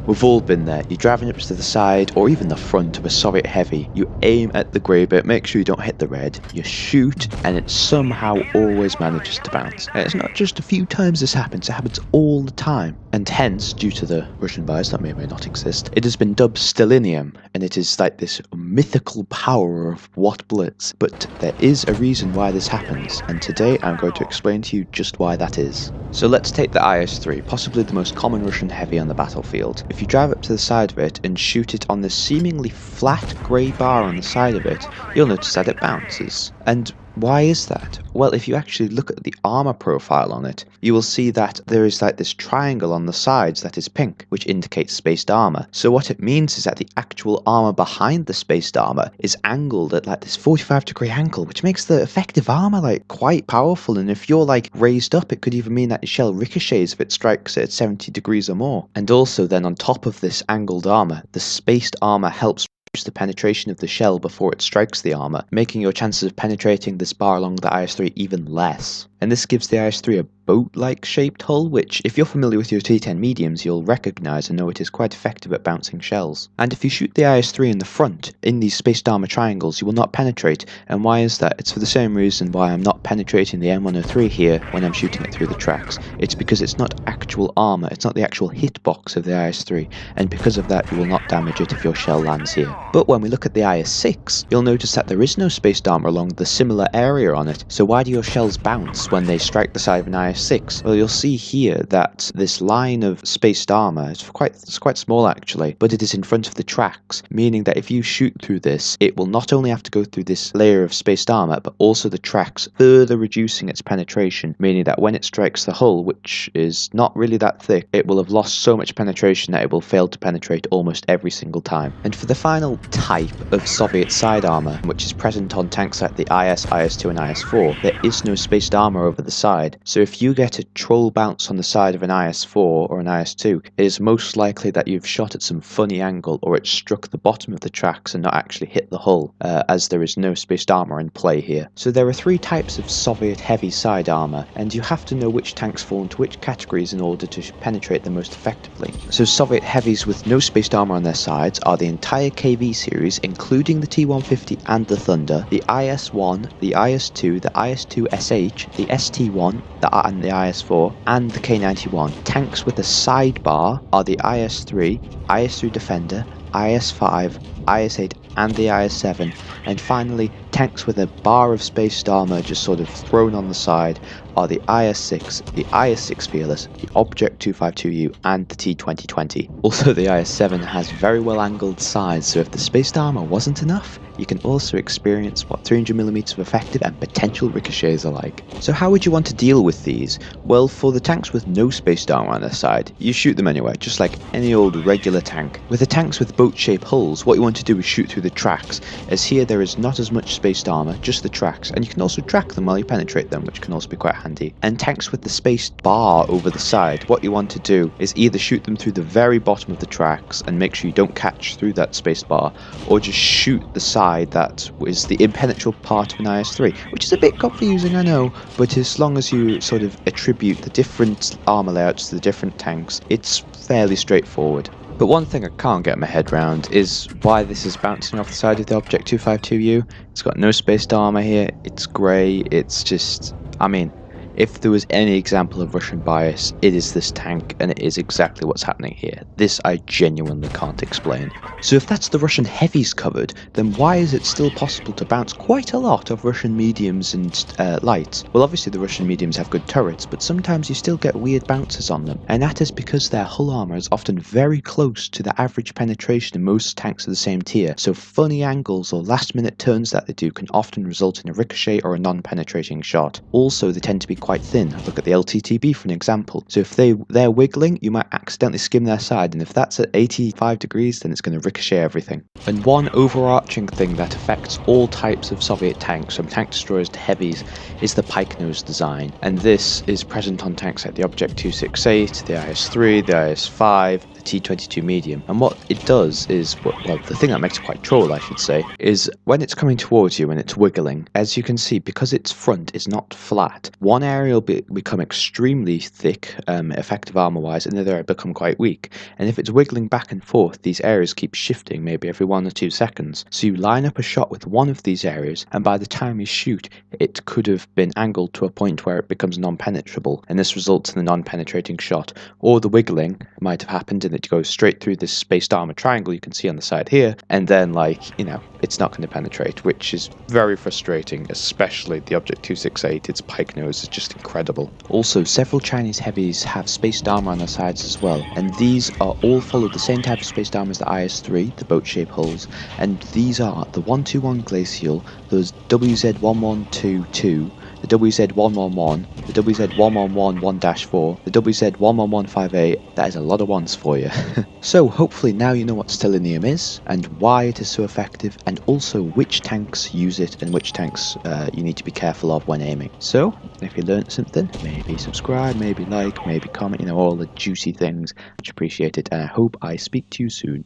We've all been there. You're driving up to the side or even the front of a Soviet heavy. You aim at the grey bit, make sure you don't hit the red. You shoot and it somehow always manages to bounce. And it's not just a few times this happens, it happens all the time. And hence, due to the Russian bias that may or may not exist, it has been dubbed Stalinium, and it is like this mythical power of what blitz. But there is a reason why this happens, and today I'm going to explain to you just why that is. So let's take the IS-3, possibly the most common Russian heavy on the battlefield. If you drive up to the side of it and shoot it on the seemingly flat grey bar on the side of it, you'll notice that it bounces. And why is that? Well, if you actually look at the armor profile on it, you will see that there is like this triangle on the sides that is pink, which indicates spaced armor. So what it means is that the actual armor behind the spaced armor is angled at like this 45-degree angle, which makes the effective armor like quite powerful. And if you're like raised up, it could even mean that your shell ricochets if it strikes at 70 degrees or more. And also then on top of this angled armor, the spaced armor helps reduce the penetration of the shell before it strikes the armor, making your chances of penetrating this bar along the IS-3 even less. And this gives the IS-3 a boat-like shaped hull, which, if you're familiar with your T10 mediums, you'll recognise and know it is quite effective at bouncing shells. And if you shoot the IS-3 in the front, in these spaced armour triangles, you will not penetrate. And why is that? It's for the same reason why I'm not penetrating the M103 here when I'm shooting it through the tracks. It's because it's not actual armour, it's not the actual hitbox of the IS-3, and because of that you will not damage it if your shell lands here. But when we look at the IS-6, you'll notice that there is no spaced armour along the similar area on it, so why do your shells bounce when they strike the side of an IS-6? Well, you'll see here that this line of spaced armor is quite small actually, but it is in front of the tracks, meaning that if you shoot through this, it will not only have to go through this layer of spaced armor, but also the tracks, further reducing its penetration, meaning that when it strikes the hull, which is not really that thick, it will have lost so much penetration that it will fail to penetrate almost every single time. And for the final type of Soviet side armor, which is present on tanks like the IS, IS-2 and IS-4, there is no spaced armor over the side, so if you get a troll bounce on the side of an IS-4 or an IS-2, it is most likely that you've shot at some funny angle or it struck the bottom of the tracks and not actually hit the hull, as there is no spaced armor in play here. So there are three types of Soviet heavy side armor, and you have to know which tanks fall into which categories in order to penetrate them most effectively. So Soviet heavies with no spaced armor on their sides are the entire KV series, including the T-150 and the Thunder, the IS-1, the IS-2, the IS-2 SH, the ST-1, and the IS-4, and the K91. Tanks with a sidebar are the IS-3, IS-3 Defender, IS-5, IS-8 and the IS-7, and finally tanks with a bar of spaced armor just sort of thrown on the side are the IS-6, the IS-6 Fearless, the Object 252U and the T-2020. Also the IS-7 has very well angled sides, so if the spaced armor wasn't enough, you can also experience what 300mm of effective and potential ricochets are like. So how would you want to deal with these? Well, for the tanks with no spaced armor on their side, you shoot them anywhere, just like any old regular tank. With the tanks with boat-shaped hulls, what you want to do is shoot through the tracks, as here there is not as much spaced armor, just the tracks, and you can also track them while you penetrate them, which can also be quite handy. And tanks with the spaced bar over the side, what you want to do is either shoot them through the very bottom of the tracks and make sure you don't catch through that spaced bar, or just shoot the side that is the impenetrable part of an IS-3, which is a bit confusing, I know, but as long as you sort of attribute the different armor layouts to the different tanks, it's fairly straightforward. But one thing I can't get my head around is why this is bouncing off the side of the Object 252U. It's got no spaced armor here, it's grey, it's just, I mean, if there was any example of Russian bias, it is this tank, and it is exactly what's happening here. This I genuinely can't explain. So if that's the Russian heavies covered, then why is it still possible to bounce quite a lot of Russian mediums and lights? Well, obviously the Russian mediums have good turrets, but sometimes you still get weird bounces on them, and that is because their hull armor is often very close to the average penetration in most tanks of the same tier, so funny angles or last minute turns that they do can often result in a ricochet or a non-penetrating shot. Also, they tend to be quite thin. Look at the LTTB for an example. So if they're wiggling, you might accidentally skim their side, and if that's at 85 degrees, then it's going to ricochet everything. And one overarching thing that affects all types of Soviet tanks, from tank destroyers to heavies, is the pike nose design. And this is present on tanks like the Object 268, the IS-3, the IS-5, the T22 medium, and what it does is, well, the thing that makes it quite troll, I should say, is when it's coming towards you and it's wiggling, as you can see, because its front is not flat, one area will become extremely thick, effective armor wise, and the other area become quite weak. And if it's wiggling back and forth, these areas keep shifting maybe every 1 or 2 seconds. So you line up a shot with one of these areas, and by the time you shoot, it could have been angled to a point where it becomes non-penetrable, and this results in a non-penetrating shot. Or the wiggling might have happened and it goes straight through this spaced armor triangle you can see on the side here, and then, like, you know, it's not going to penetrate, which is very frustrating, especially the Object 268. Its pike nose is just incredible. Also, several Chinese heavies have spaced armor on their sides as well, and these are all follow the same type of spaced armor as the IS-3, the boat-shaped hulls, and these are the 121 Glacial, those WZ1122, the WZ111, the WZ111 1-4, the WZ11158. That is a lot of ones for you. So hopefully now you know what stellinium is and why it is so effective, and also which tanks use it and which tanks you need to be careful of when aiming. So if you learned something, maybe subscribe, maybe like, maybe comment, you know, all the juicy things. Much appreciated, and I hope I speak to you soon.